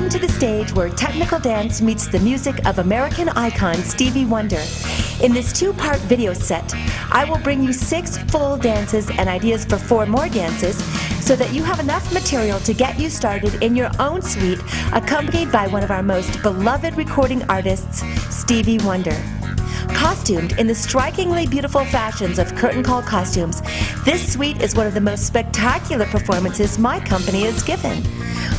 Welcome to the stage where technical dance meets the music of American icon Stevie Wonder. In this two-part video set, I will bring you 6 full dances and ideas for 4 more dances so that you have enough material to get you started in your own suite, accompanied by one of our most beloved recording artists, Stevie Wonder. Costumed in the strikingly beautiful fashions of curtain call costumes, this suite is one of the most spectacular performances my company has given.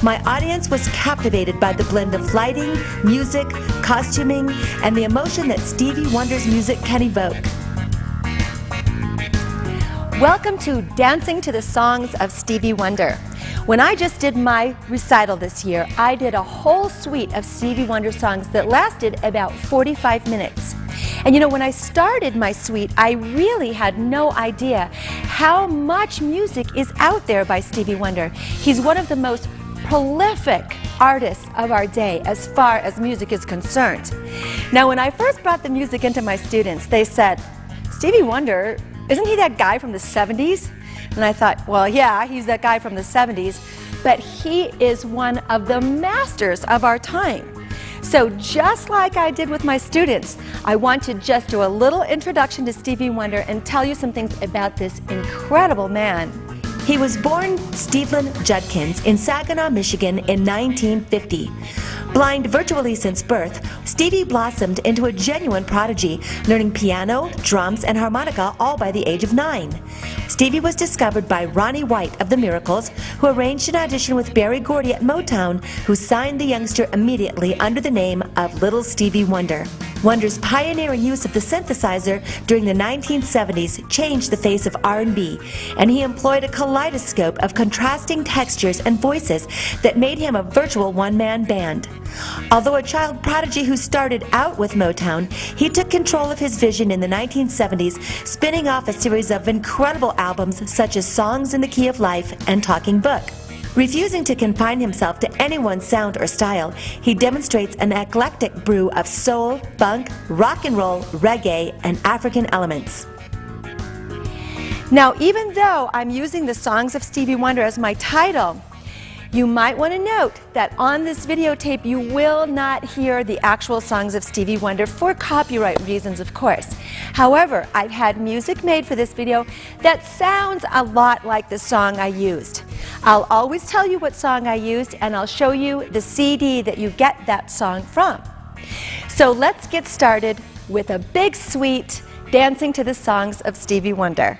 My audience was captivated by the blend of lighting, music, costuming, and the emotion that Stevie Wonder's music can evoke. Welcome to Dancing to the Songs of Stevie Wonder. When I just did my recital this year, I did a whole suite of Stevie Wonder songs that lasted about 45 minutes. And you know, when I started my suite, I really had no idea how much music is out there by Stevie Wonder. He's one of the most prolific artists of our day as far as music is concerned. Now, when I first brought the music into my students, they said, "Stevie Wonder, isn't he that guy from the 70s?" And I thought, well, yeah, he's that guy from the 70s, but he is one of the masters of our time. So just like I did with my students, I want to just do a little introduction to Stevie Wonder and tell you some things about this incredible man. He was born Stephen Judkins in Saginaw, Michigan in 1950. Blind virtually since birth, Stevie blossomed into a genuine prodigy, learning piano, drums, and harmonica all by the age of 9. Stevie was discovered by Ronnie White of the Miracles, who arranged an audition with Berry Gordy at Motown, who signed the youngster immediately under the name of Little Stevie Wonder. Wonder's pioneering use of the synthesizer during the 1970s changed the face of R&B, and he employed a kaleidoscope of contrasting textures and voices that made him a virtual one-man band. Although a child prodigy who started out with Motown, he took control of his vision in the 1970s, spinning off a series of incredible albums such as Songs in the Key of Life and Talking Book. Refusing to confine himself to any one sound or style, he demonstrates an eclectic brew of soul, funk, rock and roll, reggae, and African elements. Now, even though I'm using the Songs of Stevie Wonder as my title, you might want to note that on this videotape you will not hear the actual songs of Stevie Wonder for copyright reasons, of course. However, I've had music made for this video that sounds a lot like the song I used. I'll always tell you what song I used, and I'll show you the CD that you get that song from. So let's get started with a big suite, Dancing to the Songs of Stevie Wonder.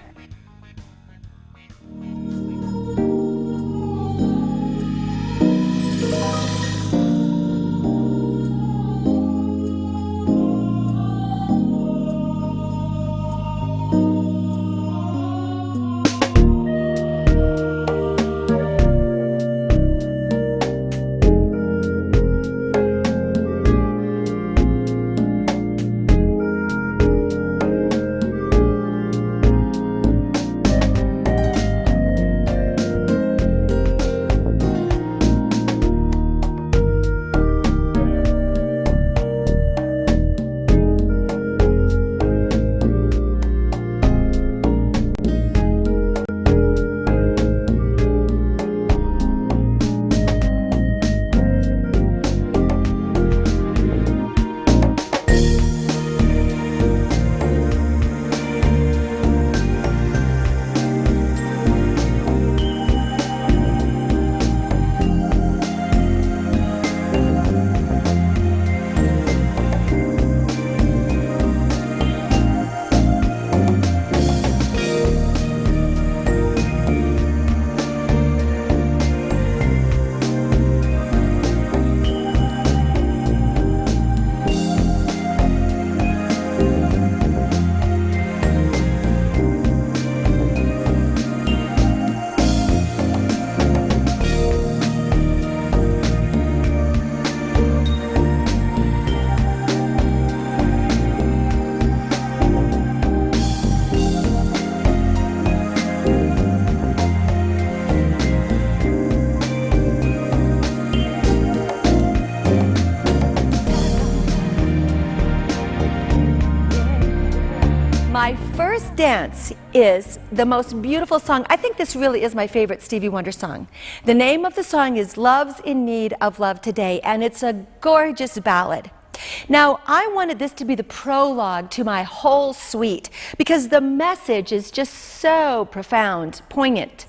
first dance is the most beautiful song. I think this really is my favorite Stevie Wonder song. The name of the song is Love's in Need of Love Today, and it's a gorgeous ballad. Now, I wanted this to be the prologue to my whole suite because the message is just so profound, poignant.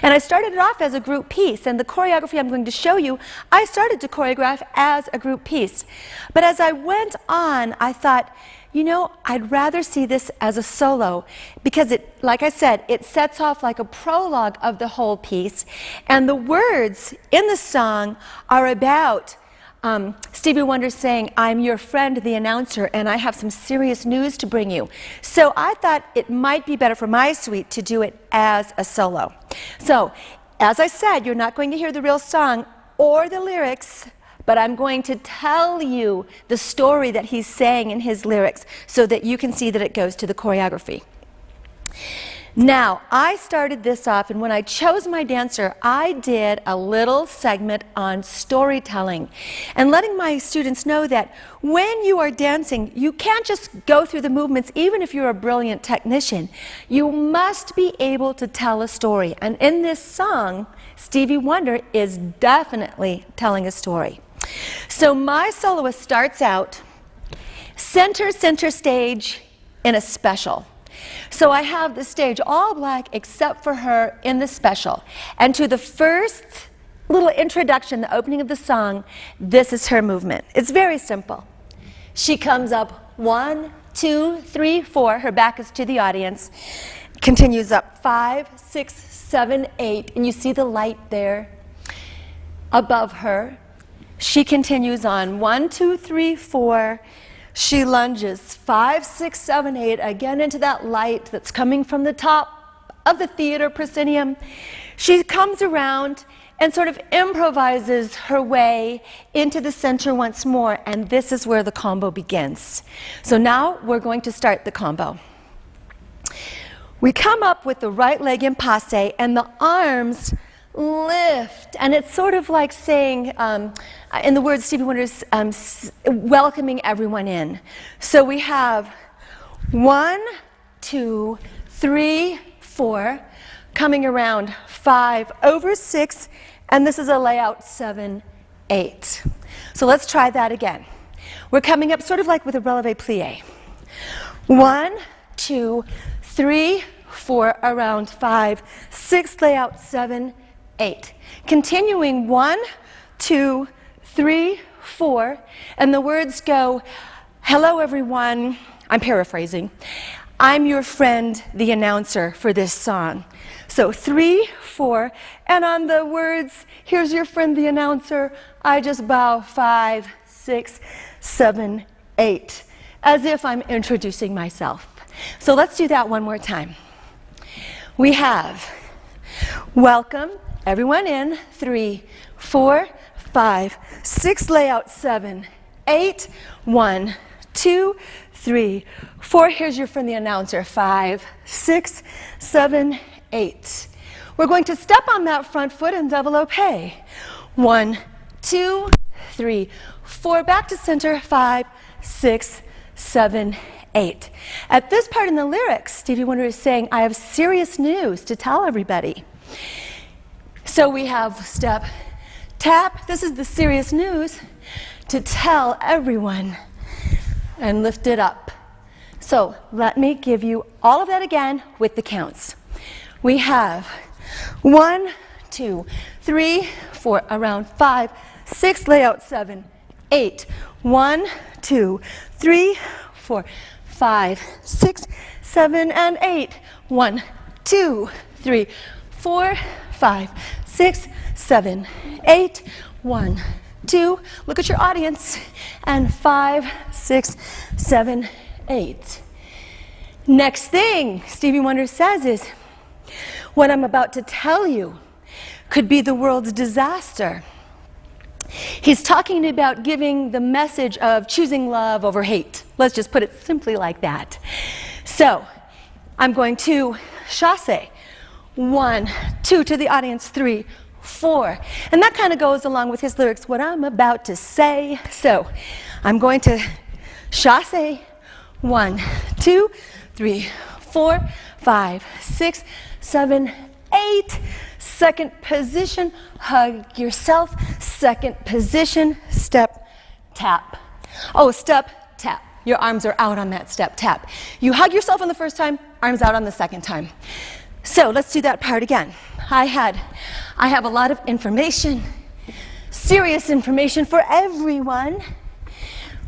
And I started it off as a group piece, and the choreography I'm going to show you, I started to choreograph as a group piece. But as I went on, I thought, you know, I'd rather see this as a solo because it, like I said, it sets off like a prologue of the whole piece. And the words in the song are about Stevie Wonder saying, I'm your friend, the announcer, and I have some serious news to bring you. So I thought it might be better for my suite to do it as a solo. So, as I said, you're not going to hear the real song or the lyrics, but I'm going to tell you the story that he's saying in his lyrics so that you can see that it goes to the choreography. Now, I started this off, and when I chose my dancer, I did a little segment on storytelling and letting my students know that when you are dancing, you can't just go through the movements, even if you're a brilliant technician. You must be able to tell a story. And in this song, Stevie Wonder is definitely telling a story. So my soloist starts out center stage in a special. So I have the stage all black except for her in the special. And to the first little introduction, the opening of the song, this is her movement. It's very simple. She comes up 1, 2, 3, 4. Her back is to the audience. Continues up 5, 6, 7, 8. And you see the light there above her. She continues on 1, 2, 3, 4. She lunges 5, 6, 7, 8, again into that light that's coming from the top of the theater proscenium. She comes around and sort of improvises her way into the center once more, and this is where the combo begins. So now we're going to start the combo. We come up with the right leg in passe, and the arms lift, and it's sort of like saying, in the words Stevie Wonder's, welcoming everyone in. So we have 1, 2, 3, 4, coming around 5, over 6, and this is a layout 7, 8. So let's try that again. We're coming up sort of like with a releve plie. 1, 2, 3, 4, around 5, 6, layout 7, 8. Continuing 1, 2, 3, 4, and the words go, hello everyone, I'm paraphrasing, I'm your friend, the announcer for this song. So 3, 4, and on the words, here's your friend, the announcer, I just bow 5, 6, 7, 8, as if I'm introducing myself. So let's do that one more time. We have, welcome, everyone in, 3, 4, 5, 6, layout 7, 8, 1, 2, 3, 4. Here's your friend, the announcer, 5, 6, 7, 8. We're going to step on that front foot and développé. 1, 2, 3, 4. Back to center, 5, 6, 7, 8. At this part in the lyrics, Stevie Wonder is saying, I have serious news to tell everybody. So we have step, tap, this is the serious news to tell everyone, and lift it up. So let me give you all of that again with the counts. We have 1, 2, 3, 4, around 5, 6, layout 7, 8, 1, 2, 3, 4, 5, 6, 7, and 8, 1, 2, 3, 4, 5, 6, 7, 8, 1, 2, look at your audience, and 5, 6, 7, 8. Next thing Stevie Wonder says is, what I'm about to tell you could be the world's disaster. He's talking about giving the message of choosing love over hate. Let's just put it simply like that. So, I'm going to chasse. 1, 2 to the audience, 3, 4. And that kind of goes along with his lyrics, what I'm about to say. So I'm going to chasse. 1, 2, 3, 4, 5, 6, 7, 8. Second position, hug yourself. Second position, step, tap. Oh, step, tap. Your arms are out on that step, tap. You hug yourself on the first time, arms out on the second time. So let's do that part again. I have a lot of information, serious information for everyone.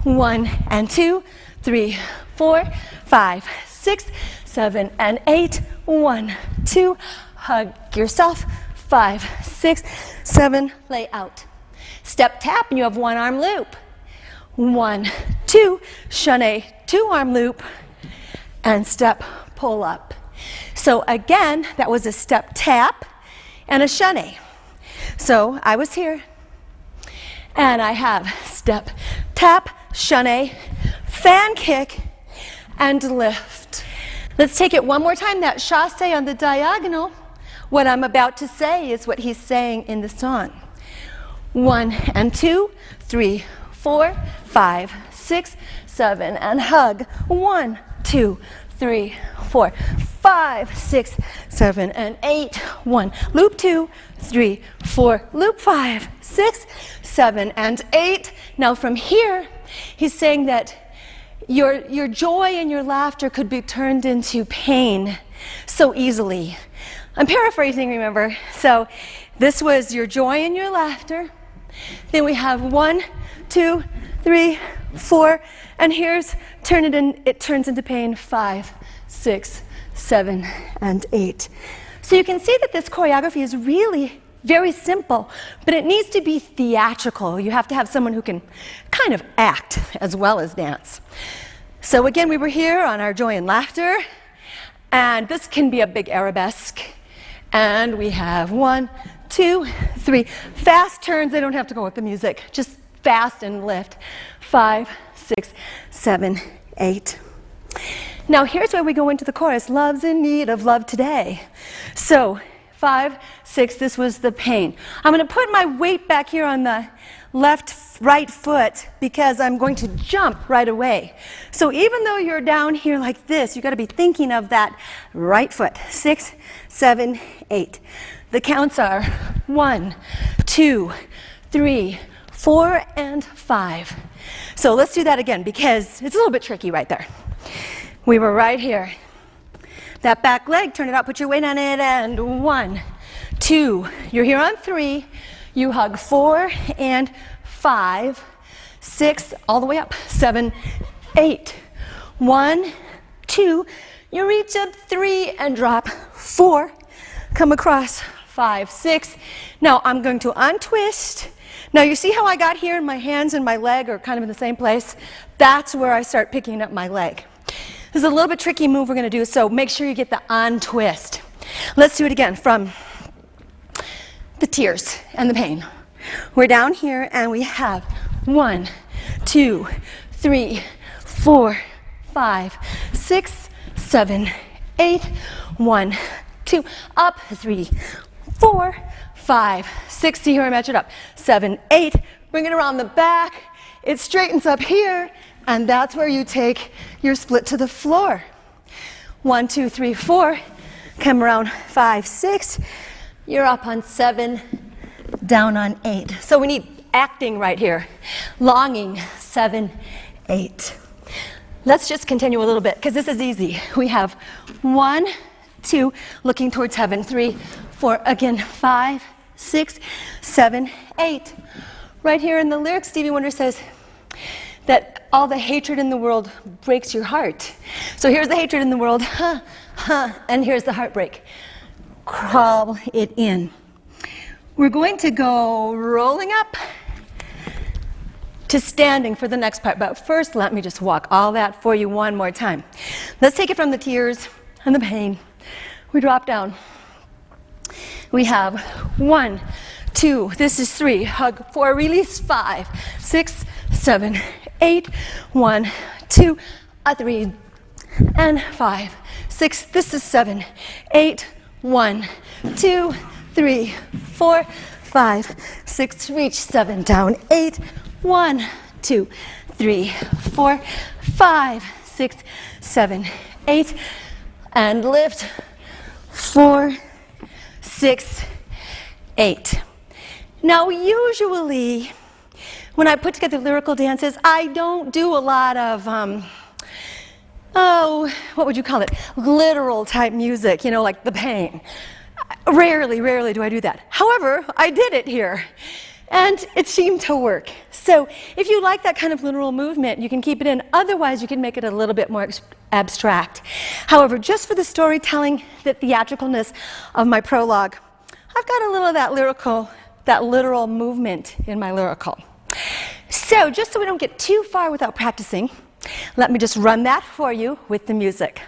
1 and 2, 3, 4, 5, 6, 7, and 8. 1, 2, hug yourself. 5, 6, 7, lay out. Step tap, and you have one arm loop. 1, 2, chaîné, 2 arm loop, and step pull up. So again, that was a step tap and a chaîné. So I was here, and I have step tap, chaîné, fan kick, and lift. Let's take it one more time, that chasse on the diagonal. What I'm about to say is what he's saying in the song. 1 and 2, 3, 4, 5, 6, 7, and hug. 1, 2, 3, 4, 5, 6, 7, and 8. 1, loop 2, 3, 4, loop 5, 6, 7, and 8. Now from here, he's saying that your joy and your laughter could be turned into pain so easily. I'm paraphrasing, remember? So this was your joy and your laughter. Then we have 1, 2, 3, 4, and here's it turns into pain. 5, 6, 7, and 8. So you can see that this choreography is really very simple, but it needs to be theatrical. You have to have someone who can kind of act as well as dance. So again, we were here on our joy and laughter, and this can be a big arabesque. And we have 1, 2, 3. Fast turns, they don't have to go with the music. Just fast and lift. 5, 6, 7, 8. Now here's where we go into the chorus. Love's in need of love today. So 5, 6, this was the pain. I'm going to put my weight back here on the right foot because I'm going to jump right away. So even though you're down here like this, you've got to be thinking of that right foot. 6, 7, 8. The counts are 1, 2, 3, 4, and 5. So let's do that again because it's a little bit tricky right there. We were right here. That back leg, turn it out, put your weight on it, and 1, 2. You're here on 3. You hug 4 and 5, 6, all the way up, 7, 8. 1, 2. You reach up 3 and drop 4. Come across 5, 6. Now I'm going to untwist. Now you see how I got here and my hands and my leg are kind of in the same place? That's where I start picking up my leg. This is a little bit tricky move we're going to do, so make sure you get the untwist. Let's do it again from the tears and the pain. We're down here and we have 1, 2, 3, 4, 5, 6, 7, 8. 1, 2, up, 3, 4, 5, 6. See here, I match it up. 7, 8. Bring it around the back. It straightens up here, and that's where you take your split to the floor. 1, 2, 3, 4. Come around 5, 6. You're up on 7, down on 8. So we need acting right here. Longing, 7, 8. Let's just continue a little bit because this is easy. We have 1, 2, looking towards heaven. 3, 4, again, 5, 6, 7, 8. Right here in the lyrics, Stevie Wonder says that all the hatred in the world breaks your heart. So here's the hatred in the world, and here's the heartbreak. Crawl it in. We're going to go rolling up to standing for the next part, but first let me just walk all that for you one more time. Let's take it from the tears and the pain. We drop down. We have 1, 2, this is 3, hug 4, release 5, 6, 7, 8, 1, 2, 3, and 5, 6, this is 7, 8, 1, 2, 3, 4, 5, 6, reach 7, down 8, 1, 2, 3, 4, 5, 6, 7, 8, and lift, 4, 6, 8. Now usually when I put together lyrical dances, I don't do a lot of, what would you call it? Literal type music, you know, like the pain. Rarely do I do that. However, I did it here, and it seemed to work. So if you like that kind of literal movement, you can keep it in. Otherwise, you can make it a little bit more abstract. However, just for the storytelling, the theatricalness of my prologue, I've got a little of that literal movement in my lyrical. So just so we don't get too far without practicing, let me just run that for you with the music.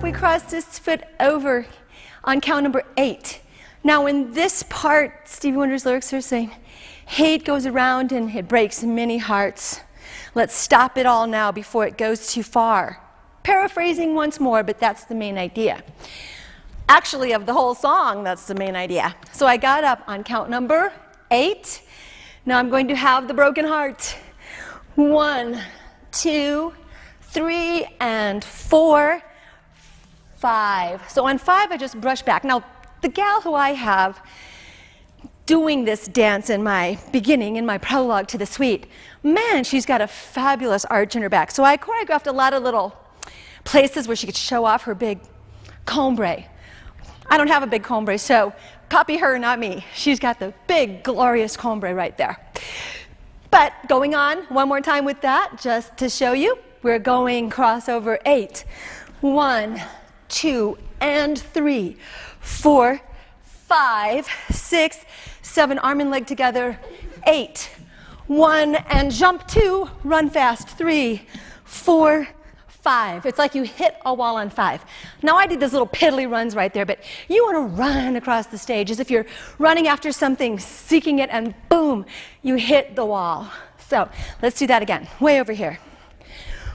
We crossed this foot over on count number 8. Now in this part, Stevie Wonder's lyrics are saying, hate goes around and it breaks many hearts. Let's stop it all now before it goes too far. Paraphrasing once more, but that's the main idea. Actually, of the whole song, that's the main idea. So I got up on count number 8. Now I'm going to have the broken heart. 1, 2, 3, and 4, 5. So on 5, I just brush back. Now, the gal who I have doing this dance in my beginning, in my prologue to the suite, man, she's got a fabulous arch in her back. So I choreographed a lot of little places where she could show off her big combre. I don't have a big combre, so copy her, not me. She's got the big, glorious combre right there. But going on one more time with that, just to show you, we're going crossover 8. 1, 2, and 3, 4, 5, 6, 7, arm and leg together, 8, 1, and jump 2, run fast, 3, 4, 5. It's like you hit a wall on 5. Now I did those little piddly runs right there, but you want to run across the stage as if you're running after something, seeking it, and boom, you hit the wall. So let's do that again, way over here.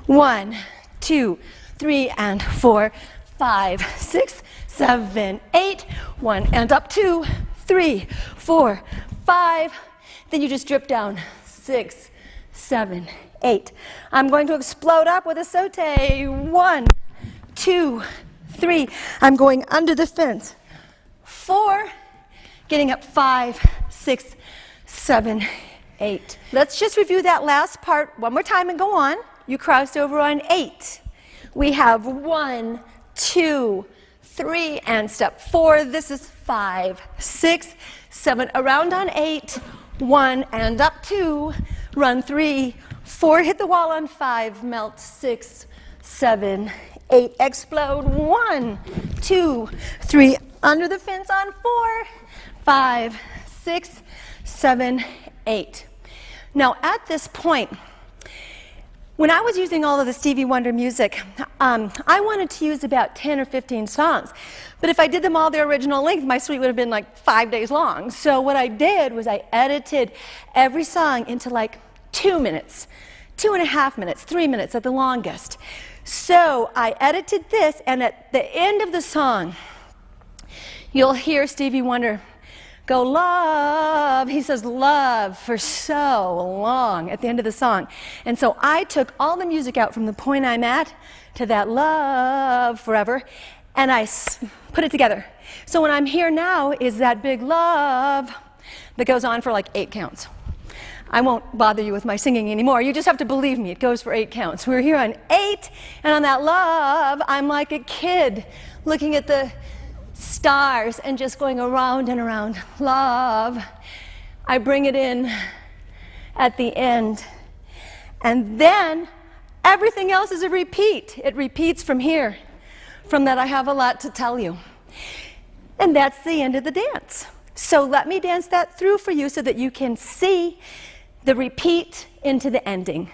1, 2, 3, and 4, 5, 6, 7, 8, 1, and up 2, 3, 4, 5. Then you just drip down, 6, 7, 8. I'm going to explode up with a saute. 1, 2, 3. I'm going under the fence. 4, getting up 5, 6, 7, 8. Let's just review that last part one more time and go on. You crossed over on 8. We have 1, 2, 3, and step 4. This is 5, 6, 7. Around on 8, 1, and up 2. Run 3, 4. Hit the wall on 5. Melt 6, 7, 8. Explode 1, 2, 3. Under the fence on 4, 5, 6, 7, 8. Now at this point, when I was using all of the Stevie Wonder music, I wanted to use about 10 or 15 songs. But if I did them all their original length, my suite would have been like 5 days long. So what I did was I edited every song into like 2 minutes, 2.5 minutes, 3 minutes at the longest. So I edited this, and at the end of the song, you'll hear Stevie Wonder go love. He says love for so long at the end of the song. And so I took all the music out from the point I'm at to that love forever, and I put it together. So when I'm here now is that big love that goes on for like 8 counts. I won't bother you with my singing anymore. You just have to believe me. It goes for 8 counts. We're here on 8, and on that love, I'm like a kid looking at the stars and just going around and around. Love. I bring it in at the end. And then everything else is a repeat. It repeats from here. From that, I have a lot to tell you. And that's the end of the dance. So let me dance that through for you so that you can see the repeat into the ending.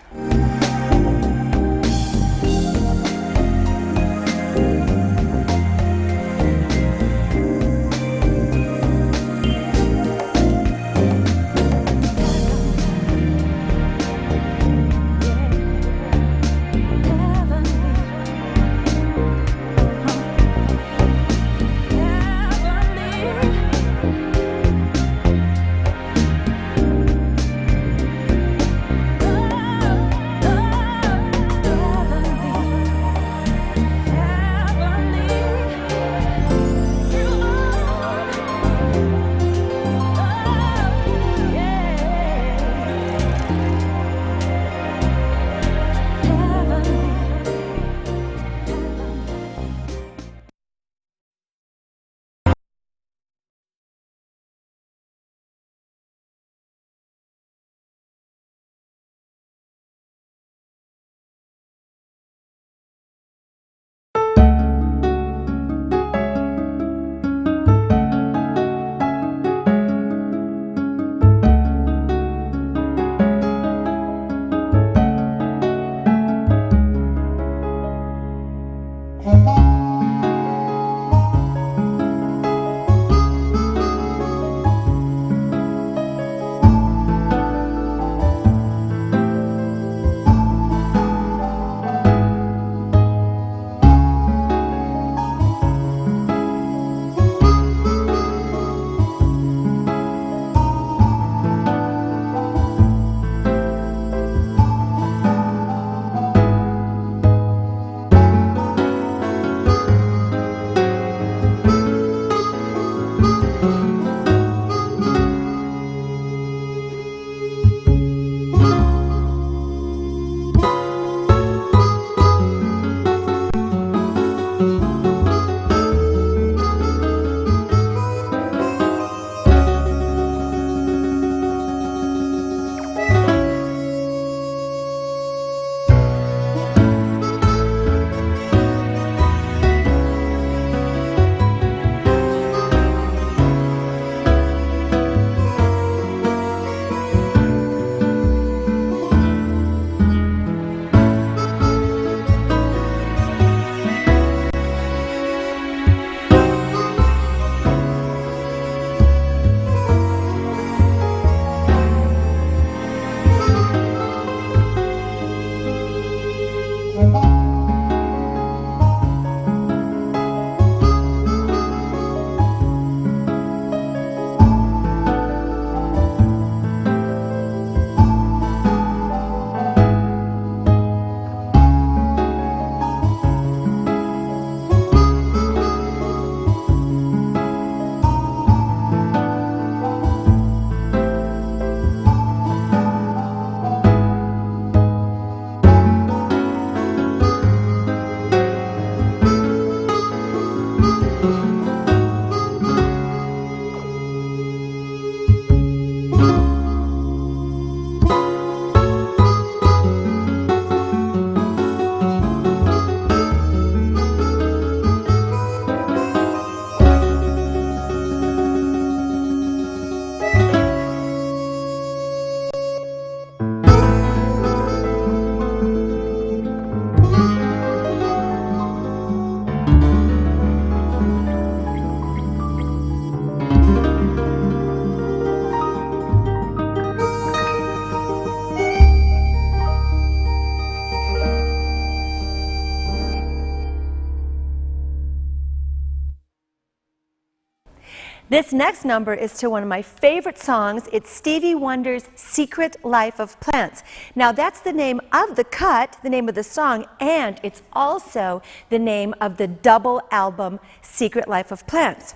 This next number is to one of my favorite songs. It's Stevie Wonder's Secret Life of Plants. Now that's the name of the cut, the name of the song, and it's also the name of the double album, Secret Life of Plants.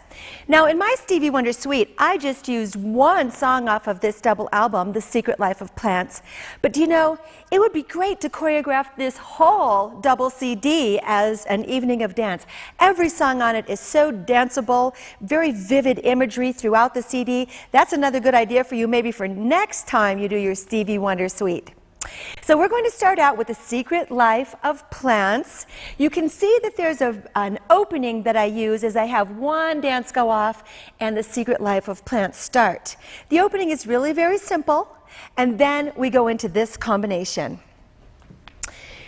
Now in my Stevie Wonder suite, I just used one song off of this double album, The Secret Life of Plants. But do you know, it would be great to choreograph this whole double CD as an evening of dance. Every song on it is so danceable, very vivid imagery throughout the CD. That's another good idea for you maybe for next time you do your Stevie Wonder suite. So we're going to start out with The Secret Life of Plants. You can see that there's an opening that I use as I have one dance go off and The Secret Life of Plants start. The opening is really very simple, and then we go into this combination.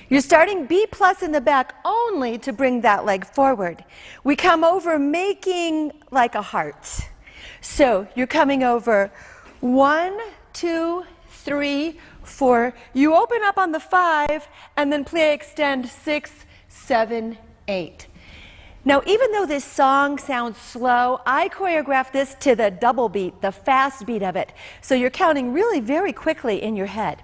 You're starting B plus in the back only to bring that leg forward. We come over making like a heart. So you're coming over 1, 2, 3, 4. You open up on the 5 and then plie extend 6, 7, 8. Now even though this song sounds slow, I choreograph this to the double beat, the fast beat of it. So you're counting really very quickly in your head.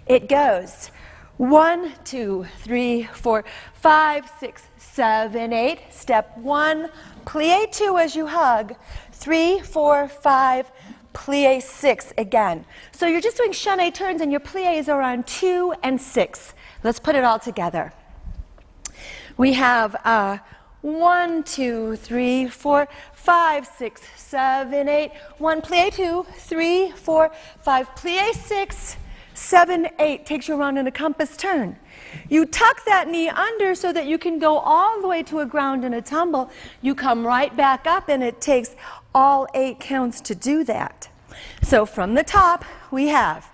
It goes 1, 2, 3, 4, 5, 6, 7, 8. Step 1, plie 2 as you hug. 3, 4, 5, plie 6 again. So you're just doing chaîné turns and your pliés are on 2 and 6. Let's put it all together. We have 1, 2, 3, 4, 5, 6, 7, 8. 1, plie 2, 3, 4, 5, plie 6, 7, 8. Takes you around in a compass turn. You tuck that knee under so that you can go all the way to a ground in a tumble. You come right back up, and it takes all 8 counts to do that. So from the top, we have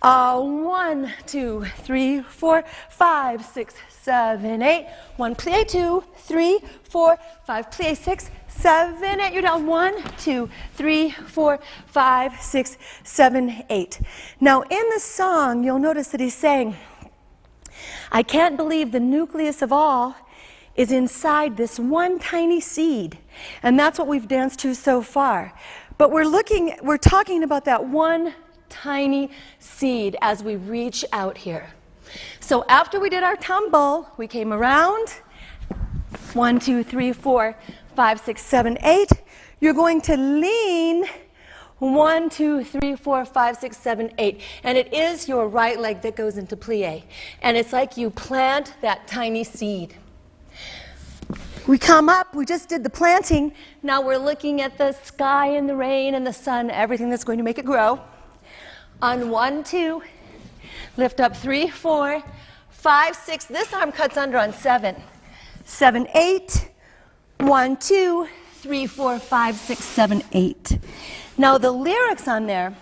1, 2, 3, 4, 5, 6, 7, 8. 1, plie 2, 3, 4, 5, plie 6, 7, 8. You're down 1, 2, 3, 4, 5, 6, 7, 8. Now in the song, you'll notice that he's saying, I can't believe the nucleus of all is inside this one tiny seed. And that's what we've danced to so far. But we're talking about that one tiny seed as we reach out here. So after we did our tumble, we came around. 1, 2, 3, 4, 5, 6, 7, 8. You're going to lean 1, 2, 3, 4, 5, 6, 7, 8. And it is your right leg that goes into plie. And it's like you plant that tiny seed. We come up, we just did the planting. Now we're looking at the sky and the rain and the sun, everything that's going to make it grow. On 1, 2, lift up 3, 4, 5, 6. This arm cuts under on 7. 7, 8. 1, 2, 3, 4, 5, 6, 7, 8. Now the lyrics on there,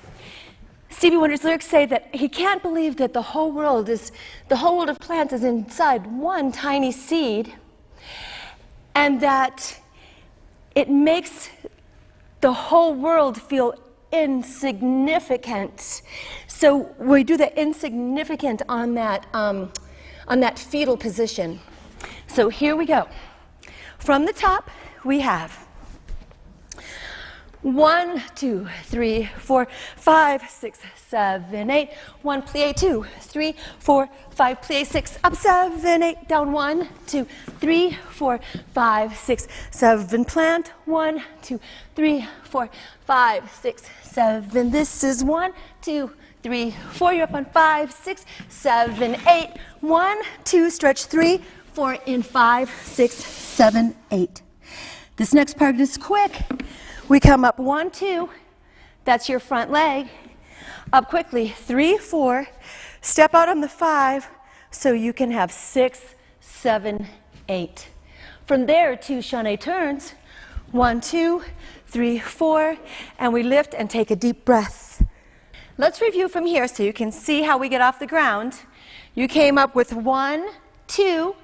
Stevie Wonder's lyrics say that he can't believe that the whole world of plants is inside one tiny seed, and that it makes the whole world feel insignificant. So we do the insignificant on that fetal position. So here we go. From the top, we have 1, 2, 3, 4, 5, 6, 7, 8. 1, plie 2, 3, 4, 5, plie 6, up 7, 8, down 1, 2, 3, 4, 5, 6, 7, plant 1, 2, 3, 4, 5, 6, 7. This is 1, 2, 3, 4. You're up on 5, 6, 7, 8. 1, 2, stretch 3, 4 in 5, 6, 7, 8. This next part is quick. We come up 1, 2, that's your front leg. Up quickly, 3, 4, step out on the 5 so you can have 6, 7, 8. From there, 2 chaîné turns, 1, 2, 3, 4, and we lift and take a deep breath. Let's review from here so you can see how we get off the ground. You came up with 1, 2.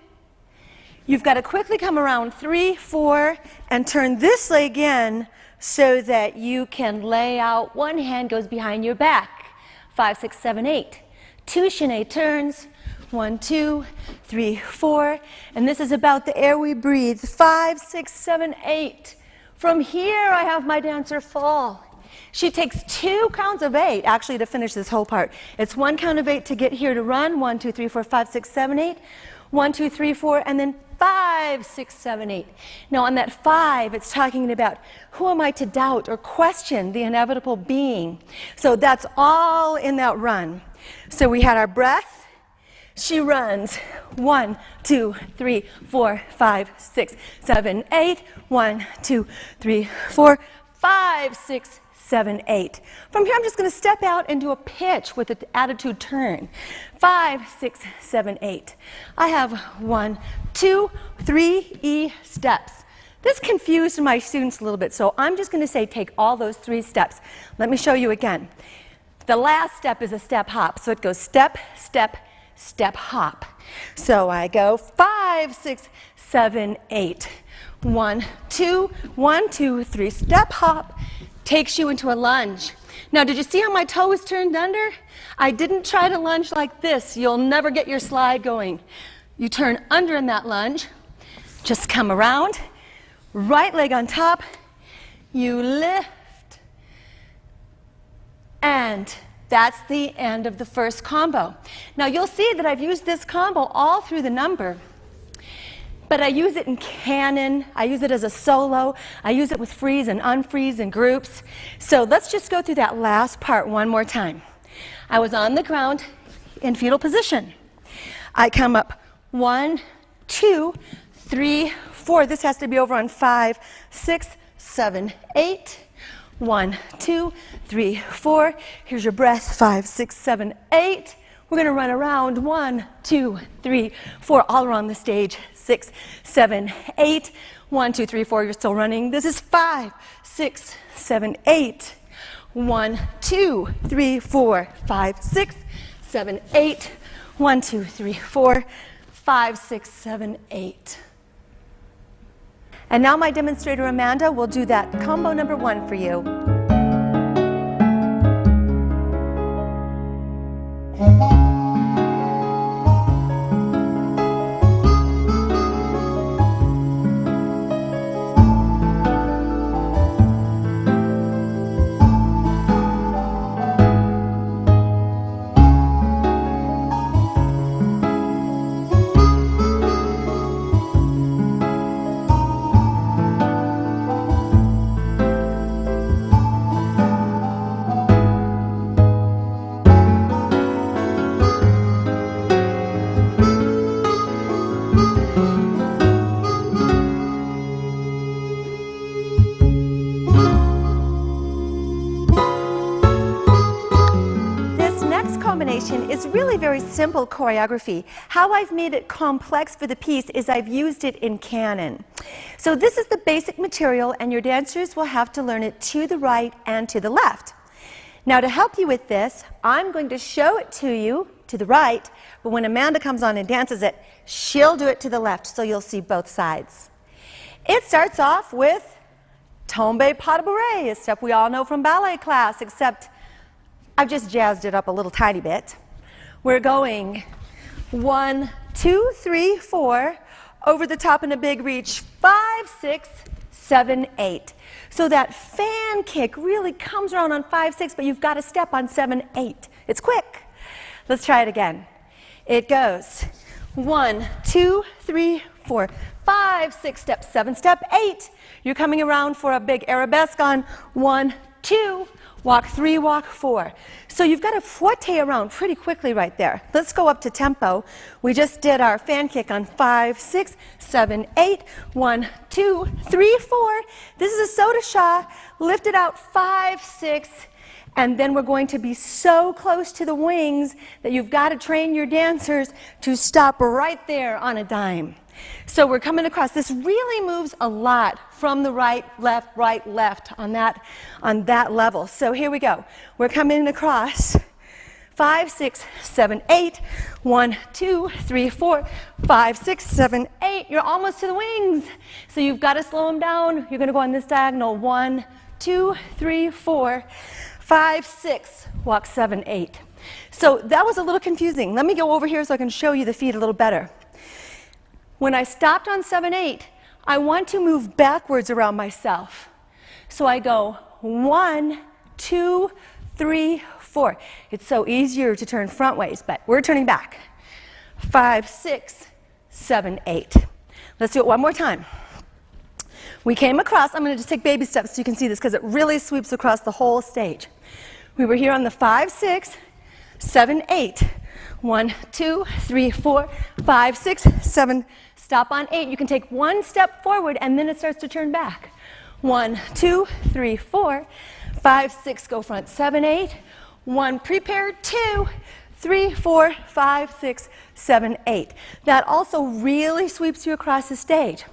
You've got to quickly come around 3, 4, and turn this leg in so that you can lay out. One hand goes behind your back. 5, 6, 7, 8. 2 chaîné turns. 1, 2, 3, 4. And this is about the air we breathe. 5, 6, 7, 8. From here, I have my dancer fall. She takes 2 counts of 8, actually, to finish this whole part. It's 1 count of 8 to get here to run. 1, 2, 3, 4, 5, 6, 7, 8. 1, 2, 3, 4, and then 5, 6, 7, 8. Now, on that 5, it's talking about who am I to doubt or question the inevitable being. So that's all in that run. So we had our breath. She runs 1, 2, 3, 4, 5, 6, 7, 8. 1, 2, 3, 4, 5, 6, 7, 8. From here, I'm just going to step out and do a pitch with an attitude turn. 5, 6, 7, 8. I have 1, 2, 3 E steps. This confused my students a little bit, so I'm just going to say take all those 3 steps. Let me show you again. The last step is a step hop, so it goes step, step, step, hop. So I go 5, 6, 7, 8. 1, 2, 1, 2, 3, step, hop. Takes you into a lunge. Now, did you see how my toe was turned under? I didn't try to lunge like this. You'll never get your slide going. You turn under in that lunge. Just come around. Right leg on top. You lift. And that's the end of the first combo. Now, you'll see that I've used this combo all through the number. But I use it in canon, I use it as a solo, I use it with freeze and unfreeze and groups. So let's just go through that last part one more time. I was on the ground in fetal position. I come up 1, 2, 3, 4. This has to be over on 5, 6, 7, 8. 1, 2, 3, 4. Here's your breath. 5, 6, 7, 8. We're going to run around 1, 2, 3, 4, all around the stage. 6, 7, 8. 1, 2, 3, 4. You're still running. This is 5, 6, 7, 8. 1, 2, 3, 4, 5, 6, 7, 8. 1, 2, 3, 4, 5, 6, 7, 8. And now my demonstrator Amanda will do that combo number 1 for you. Is really very simple choreography. How I've made it complex for the piece is I've used it in canon. So this is the basic material, and your dancers will have to learn it to the right and to the left. Now, to help you with this, I'm going to show it to you to the right, but when Amanda comes on and dances it, she'll do it to the left, so you'll see both sides. It starts off with Tombe pas de bourrée, a step we all know from ballet class, except I've just jazzed it up a little tiny bit. We're going 1, 2, 3, 4, over the top in a big reach, 5, 6, 7, 8. So that fan kick really comes around on 5, 6, but you've got to step on 7, 8. It's quick. Let's try it again. It goes 1, 2, 3, 4, 5, 6, step, 7, step, 8. You're coming around for a big arabesque on 1, 2, walk 3, walk 4. So you've got to forte around pretty quickly right there. Let's go up to tempo. We just did our fan kick on 5, 6, 7, 8. 1, 2, 3, 4. This is a soda shah. Lift it out 5, 6. And then we're going to be so close to the wings that you've got to train your dancers to stop right there on a dime. So we're coming across. This really moves a lot from the right, left on that level. So here we go. We're coming across 5, 6, 7, 8. 1, 2, 3, 4, 5, 6, 7, 8. You're almost to the wings. So you've got to slow them down. You're going to go on this diagonal. 1, 2, 3, 4, 5, 6. Walk 7, 8. So that was a little confusing. Let me go over here so I can show you the feet a little better. When I stopped on 7, 8, I want to move backwards around myself. So I go 1, 2, 3, 4. It's so easier to turn front ways, but we're turning back. 5, 6, 7, 8. Let's do it one more time. We came across, I'm going to just take baby steps so you can see this because it really sweeps across the whole stage. We were here on the 5, 6, 7, 8. 1, 2, 3, 4, 5, 6, 7. Stop on 8. You can take one step forward and then it starts to turn back. 1, 2, 3, 4, 5, 6. Go front. 7, 8. 1, prepare. 2, 3, 4, 5, 6, 7, 8. That also really sweeps you across the stage.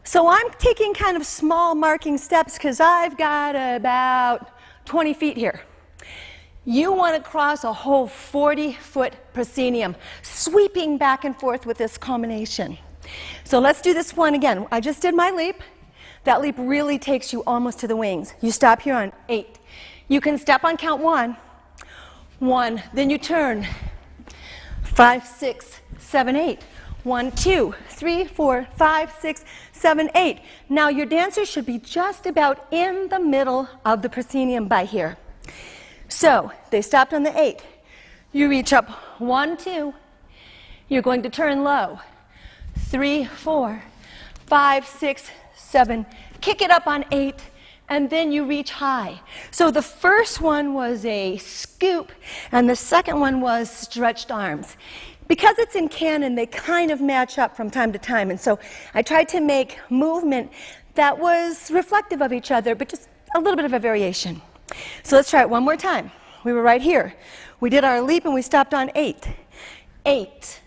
So I'm taking kind of small marking steps because I've got about 20 feet here. You want to cross a whole 40-foot proscenium, sweeping back and forth with this combination. So let's do this one again. I just did my leap. That leap really takes you almost to the wings. You stop here on 8. You can step on count 1. 1, then you turn. 5, 6, 7, 8. 1, 2, 3, 4, 5, 6, 7, 8. Now your dancers should be just about in the middle of the proscenium by here. So they stopped on the 8. You reach up 1, 2. You're going to turn low. 3, 4, 5, 6, 7. Kick it up on 8. And then you reach high. So the first one was a scoop, and the second one was stretched arms. Because it's in canon, they kind of match up from time to time, and so I tried to make movement that was reflective of each other, but just a little bit of a variation. So let's try it one more time. We were right here. We did our leap and we stopped on 8. 8.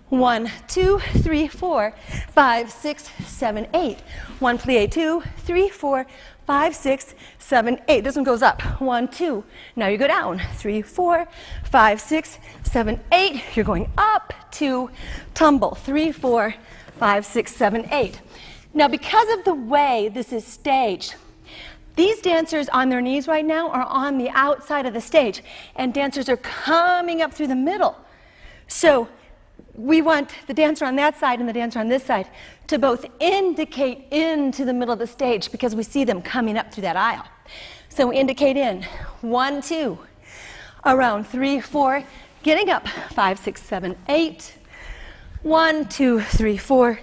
1, 2, 3, 4, 5, 6, 7, 8. 1 plie, 2, 3, 4, 5, 6, 7, 8. This one goes up. 1, 2. Now you go down. 3, 4, 5, 6, 7, 8. You're going up, 2, tumble. 3, 4, 5, 6, 7, 8. Now because of the way this is staged, these dancers on their knees right now are on the outside of the stage, and dancers are coming up through the middle. So we want the dancer on that side and the dancer on this side to both indicate into the middle of the stage because we see them coming up through that aisle. So we indicate in. 1, 2. Around 3, 4. Getting up. 5, 6, 7, 8. 1, 2, 3, 4.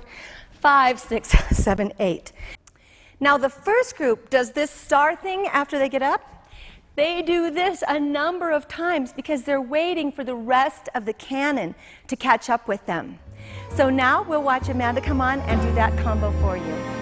5, 6, 7, 8. Now the first group does this star thing after they get up. They do this a number of times because they're waiting for the rest of the canon to catch up with them. So now we'll watch Amanda come on and do that combo for you.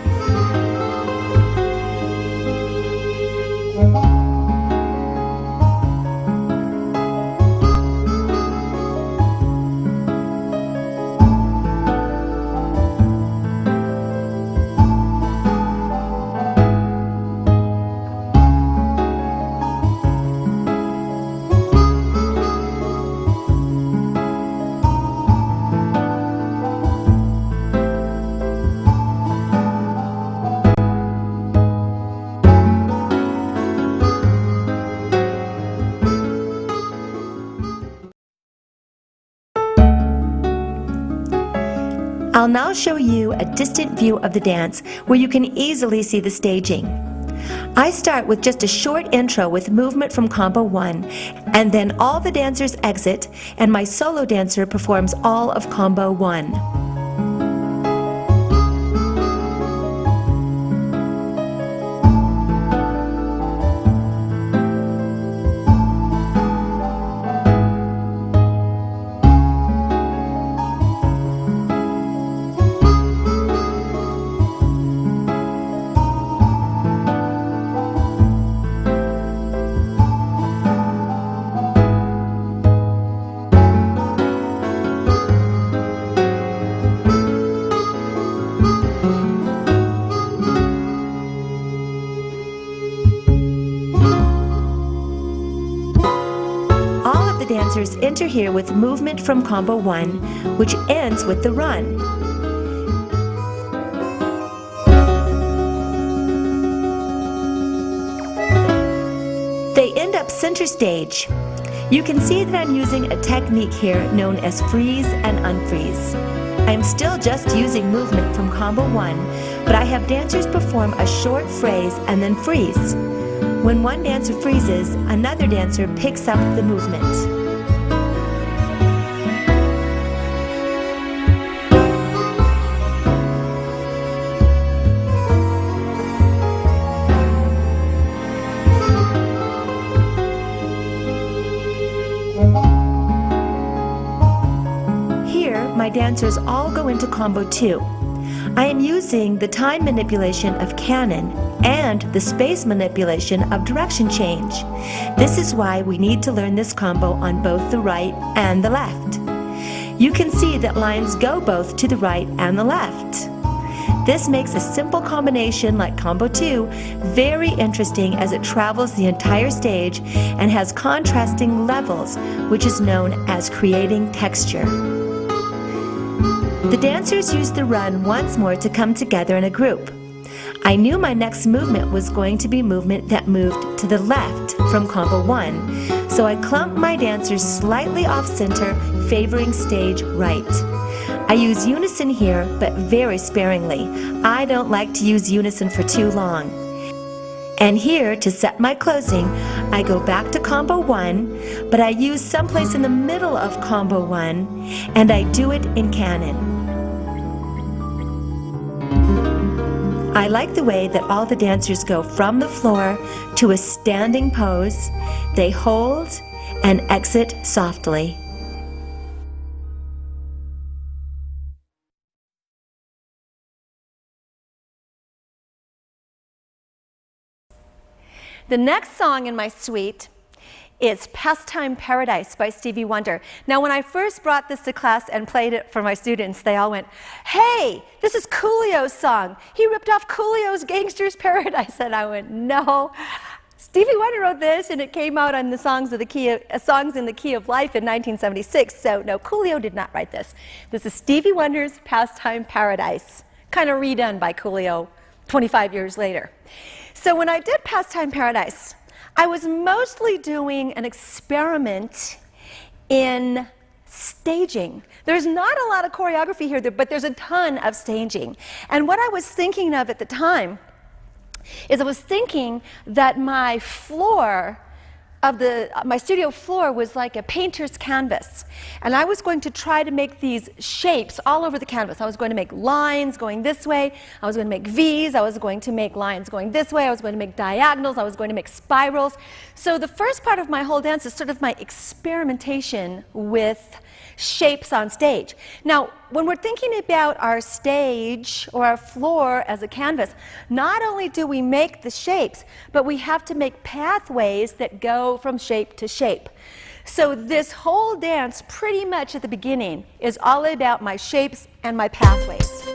I'll now show you a distant view of the dance where you can easily see the staging. I start with just a short intro with movement from combo 1, and then all the dancers exit and my solo dancer performs all of combo 1. Dancers enter here with movement from combo 1, which ends with the run. They end up center stage. You can see that I'm using a technique here known as freeze and unfreeze. I am still just using movement from combo 1, but I have dancers perform a short phrase and then freeze. When one dancer freezes, another dancer picks up the movement. My dancers all go into combo 2. I am using the time manipulation of canon and the space manipulation of direction change. This is why we need to learn this combo on both the right and the left. You can see that lines go both to the right and the left. This makes a simple combination like combo 2 very interesting as it travels the entire stage and has contrasting levels, which is known as creating texture. The dancers used the run once more to come together in a group. I knew my next movement was going to be movement that moved to the left from combo 1, so I clumped my dancers slightly off-center, favoring stage right. I use unison here, but very sparingly. I don't like to use unison for too long. And here, to set my closing, I go back to combo 1, but I use someplace in the middle of combo 1, and I do it in canon. I like the way that all the dancers go from the floor to a standing pose. They hold and exit softly. The next song in my suite is Pastime Paradise by Stevie Wonder. Now, when I first brought this to class and played it for my students, they all went, "Hey, this is Coolio's song. He ripped off Coolio's Gangster's Paradise." And I went, "No, Stevie Wonder wrote this, and it came out on the Songs in the Key of Life in 1976. So no, Coolio did not write this. This is Stevie Wonder's Pastime Paradise, kind of redone by Coolio 25 years later. So when I did Pastime Paradise, I was mostly doing an experiment in staging. There's not a lot of choreography here, but there's a ton of staging. And what I was thinking of at the time is I was thinking that my floor my studio floor was like a painter's canvas. And I was going to try to make these shapes all over the canvas. I was going to make lines going this way. I was going to make V's. I was going to make lines going this way. I was going to make diagonals. I was going to make spirals. So the first part of my whole dance is sort of my experimentation with shapes on stage. Now, when we're thinking about our stage or our floor as a canvas, not only do we make the shapes, but we have to make pathways that go from shape to shape. So this whole dance, pretty much at the beginning, is all about my shapes and my pathways.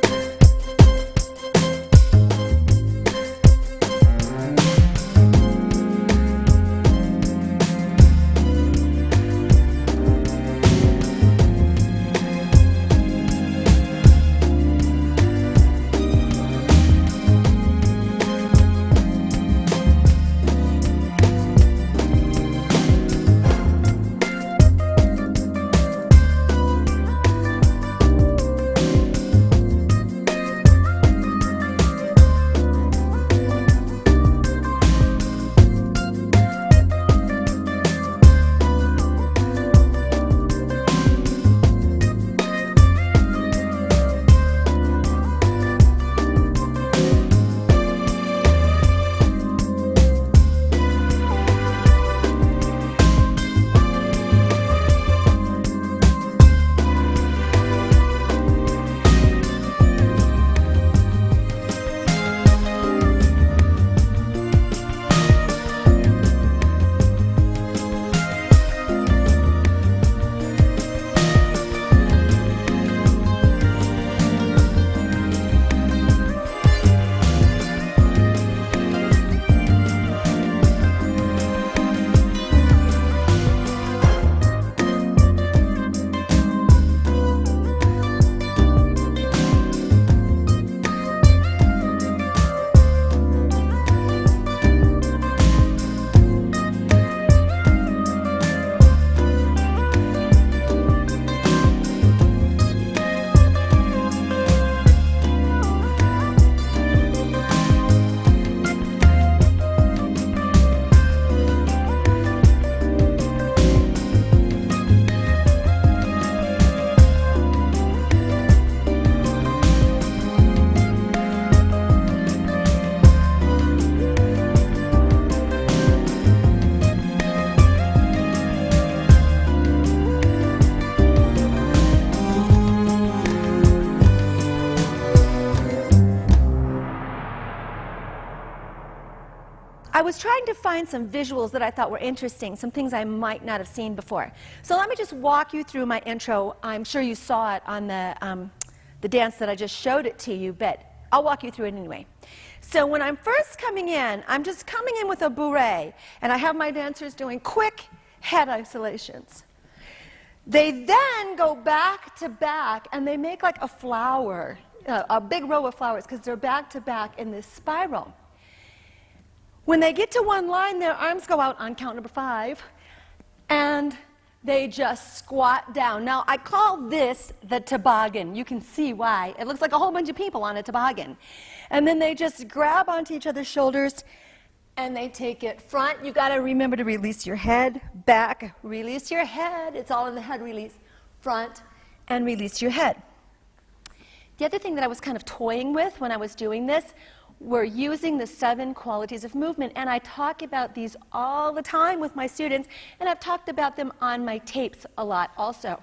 was trying to find some visuals that I thought were interesting, some things I might not have seen before. So let me just walk you through my intro. I'm sure you saw it on the dance that I just showed it to you, but I'll walk you through it anyway. So when I'm first coming in, I'm just coming in with a bourrée, and I have my dancers doing quick head isolations. They then go back to back, and they make like a flower, a big row of flowers, because they're back to back in this spiral. When they get to one line, their arms go out on count number 5, and they just squat down. Now, I call this the toboggan. You can see why. It looks like a whole bunch of people on a toboggan. And then they just grab onto each other's shoulders, and they take it front. You got to remember to release your head, back, release your head. It's all in the head release. Front, and release your head. The other thing that I was kind of toying with when I was doing this were using the 7 qualities of movement, and I talk about these all the time with my students, and I've talked about them on my tapes a lot also.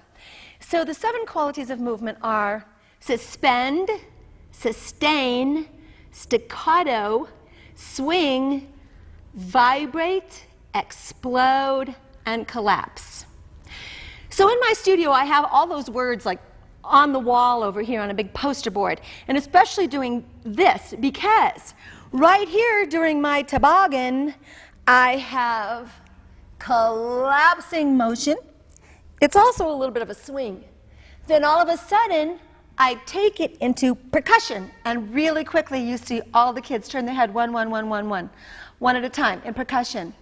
So the 7 qualities of movement are suspend, sustain, staccato, swing, vibrate, explode, and collapse. So in my studio, I have all those words like on the wall over here on a big poster board, and especially doing this because right here during my toboggan, I have collapsing motion. It's also a little bit of a swing. Then all of a sudden, I take it into percussion, and really quickly you see all the kids turn their head one at a time in percussion.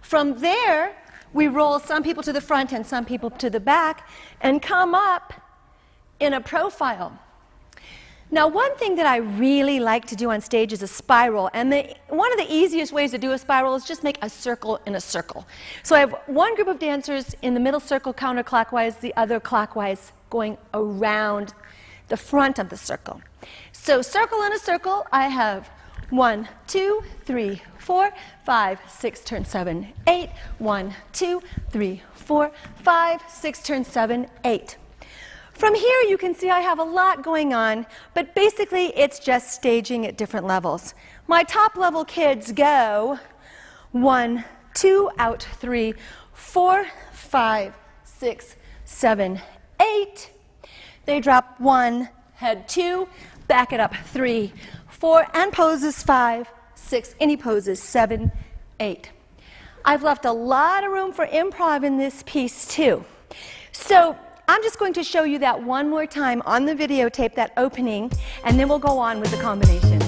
From there, we roll some people to the front and some people to the back and come up in a profile. Now, one thing that I really like to do on stage is a spiral, and one of the easiest ways to do a spiral is just make a circle in a circle. So I have one group of dancers in the middle circle counterclockwise, the other clockwise going around the front of the circle. So circle in a circle, I have 1, 2, 3, 4, 5, 6, turn 7, 8. 1, 2, 3, 4, 5, 6, turn 7, 8. From here, you can see I have a lot going on, but basically it's just staging at different levels. My top level kids go 1, 2, out 3, 4, 5, 6, 7, 8. They drop 1, head 2, back it up 3, 4, and poses 5, 6, any poses 7, 8. I've left a lot of room for improv in this piece too. So I'm just going to show you that one more time on the videotape, that opening, and then we'll go on with the combinations.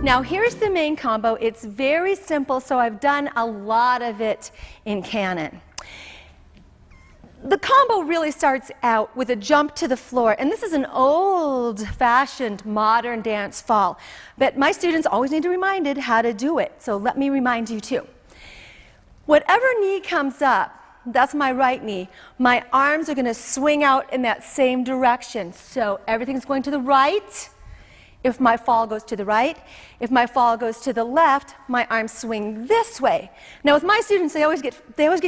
Now here's the main combo. It's very simple, so I've done a lot of it in canon. The combo really starts out with a jump to the floor, and this is an old-fashioned modern dance fall, but my students always need to be reminded how to do it, so let me remind you too. Whatever knee comes up, that's my right knee, my arms are going to swing out in that same direction, so everything's going to the right. If my fall goes to the right, if my fall goes to the left, my arms swing this way. Now with my students, they always get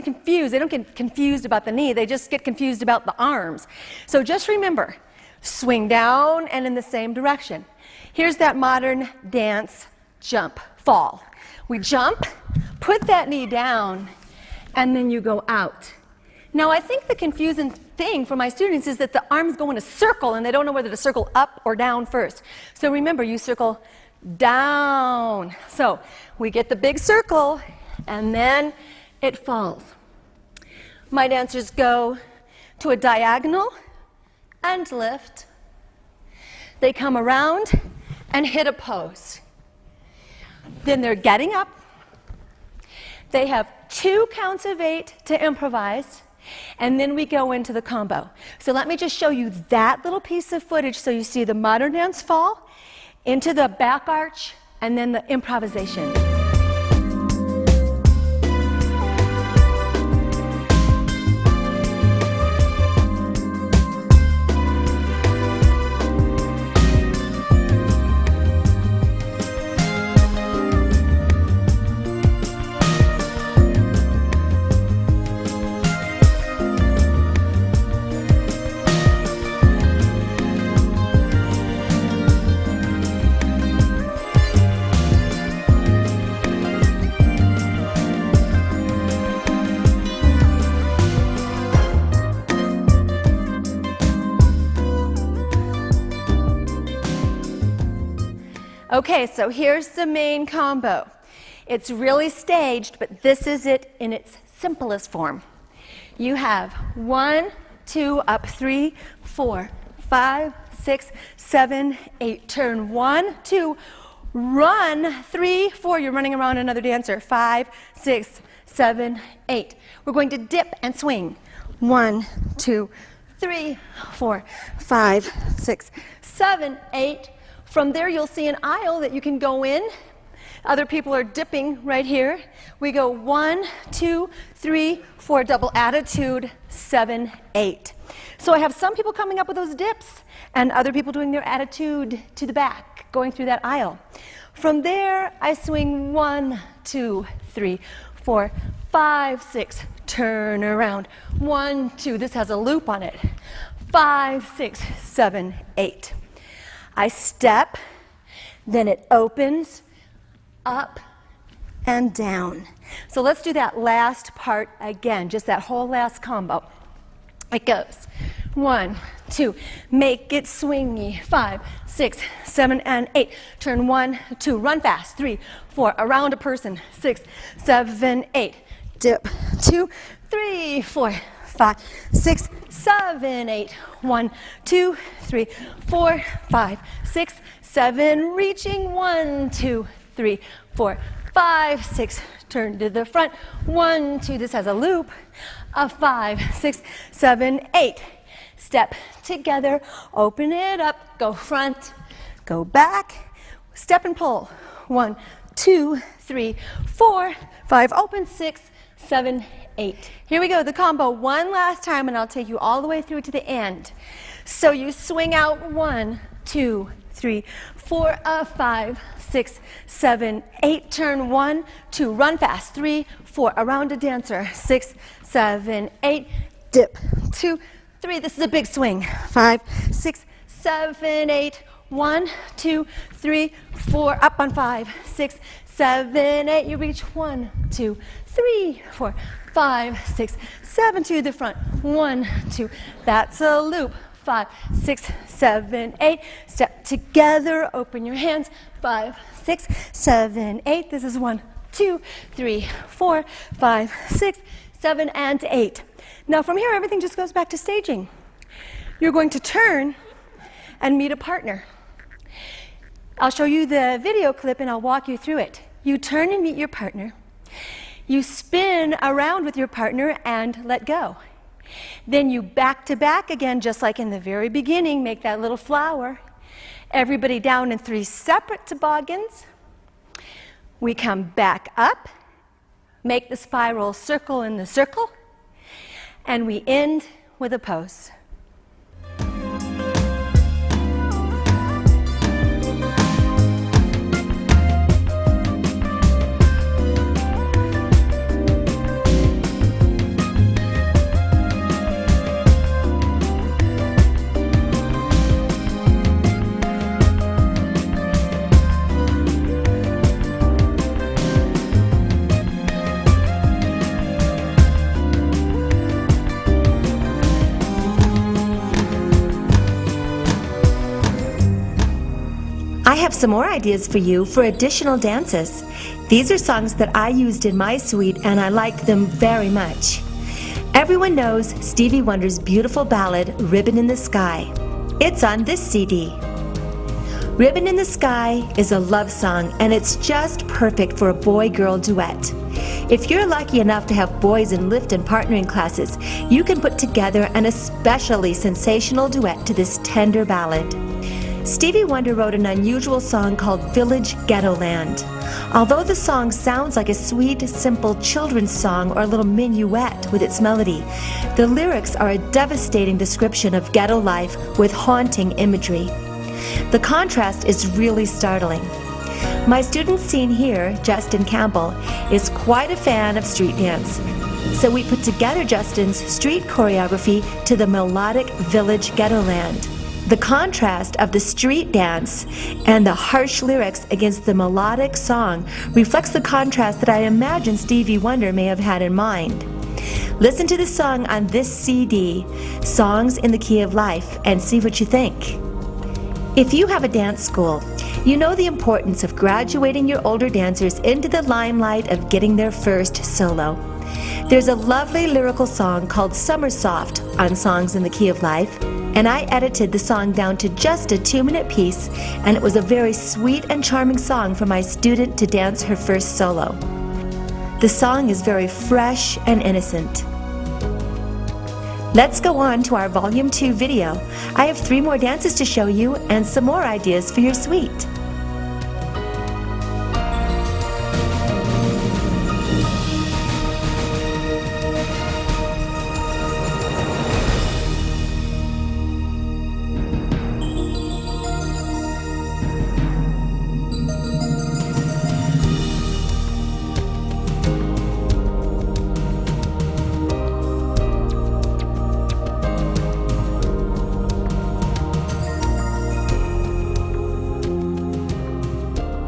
confused. They don't get confused about the knee, they just get confused about the arms. So just remember, swing down and in the same direction. Here's that modern dance jump, fall. We jump, put that knee down, and then you go out. Now I think the confusing thing for my students is that the arms go in a circle and they don't know whether to circle up or down first. So remember, you circle down. So we get the big circle and then it falls. My dancers go to a diagonal and lift. They come around and hit a pose. Then they're getting up. They have 2 counts of 8 to improvise, and then we go into the combo. So let me just show you that little piece of footage so you see the modern dance fall into the back arch and then the improvisation. Okay, so here's the main combo. It's really staged, but this is it in its simplest form. You have 1, 2, up 3, 4, 5, 6, 7, 8. Turn 1, 2, run 3, 4. You're running around another dancer. 5, 6, 7, 8. We're going to dip and swing. 1, 2, 3, 4, 5, 6, 7, 8. From there, you'll see an aisle that you can go in. Other people are dipping right here. We go 1, 2, 3, 4, double attitude, 7, 8. So I have some people coming up with those dips and other people doing their attitude to the back, going through that aisle. From there, I swing 1, 2, 3, 4, 5, 6, turn around. 1, 2, this has a loop on it. 5, 6, 7, 8. I step, then it opens, up and down. So let's do that last part again, just that whole last combo. It goes 1, 2, make it swingy. 5, 6, 7, and 8. Turn 1, 2, run fast. 3, 4, around a person. 6, 7, 8. Dip. 2, 3, 4, 5, 6, 7, 8. 1, 2, 3, 4, 5, 6, 7. Reaching 1, 2, 3, 4, 5, 6. Turn to the front. 1, 2. This has a loop. 5, 6, 7, 8. Step together. Open it up. Go front. Go back. Step and pull. 1, 2, 3, 4, 5. Open. 6, 7, 8. Here we go, the combo one last time, and I'll take you all the way through to the end. So you swing out 1, 2, 3, 4, 5, 6, 7, 8. Turn 1, 2, run fast. 3, 4, around a dancer. 6, 7, 8. Dip. 2, 3. This is a big swing. 5, 6, 7, 8. 1, 2, 3, 4. Up on 5, 6, 7, 8. You reach 1, 2, 3, 4, 5, 6, 7 to the front. 1, 2. That's a loop. 5, 6, 7, 8. Step together. Open your hands. 5, 6, 7, 8. This is 1, 2, 3, 4, 5, 6, 7, and 8. Now from here, everything just goes back to staging. You're going to turn and meet a partner. I'll show you the video clip and I'll walk you through it. You turn and meet your partner. You spin around with your partner and let go. Then you back to back again, just like in the very beginning, make that little flower. Everybody down in 3 separate toboggans. We come back up, make the spiral circle in the circle, and we end with a pose. I have some more ideas for you for additional dances. These are songs that I used in my suite and I like them very much. Everyone knows Stevie Wonder's beautiful ballad, Ribbon in the Sky. It's on this CD. Ribbon in the Sky is a love song, and it's just perfect for a boy-girl duet. If you're lucky enough to have boys in lift and partnering classes, you can put together an especially sensational duet to this tender ballad. Stevie Wonder wrote an unusual song called Village Ghetto Land. Although the song sounds like a sweet, simple children's song or a little minuet with its melody, the lyrics are a devastating description of ghetto life with haunting imagery. The contrast is really startling. My student seen here, Justin Campbell, is quite a fan of street dance. So we put together Justin's street choreography to the melodic Village Ghetto Land. The contrast of the street dance and the harsh lyrics against the melodic song reflects the contrast that I imagine Stevie Wonder may have had in mind. Listen to the song on this CD, Songs in the Key of Life, and see what you think. If you have a dance school, you know the importance of graduating your older dancers into the limelight of getting their first solo. There's a lovely lyrical song called Summer Soft on Songs in the Key of Life, and I edited the song down to just a 2-minute piece, and it was a very sweet and charming song for my student to dance her first solo. The song is very fresh and innocent. Let's go on to our Volume 2 video. I have 3 more dances to show you and some more ideas for your suite.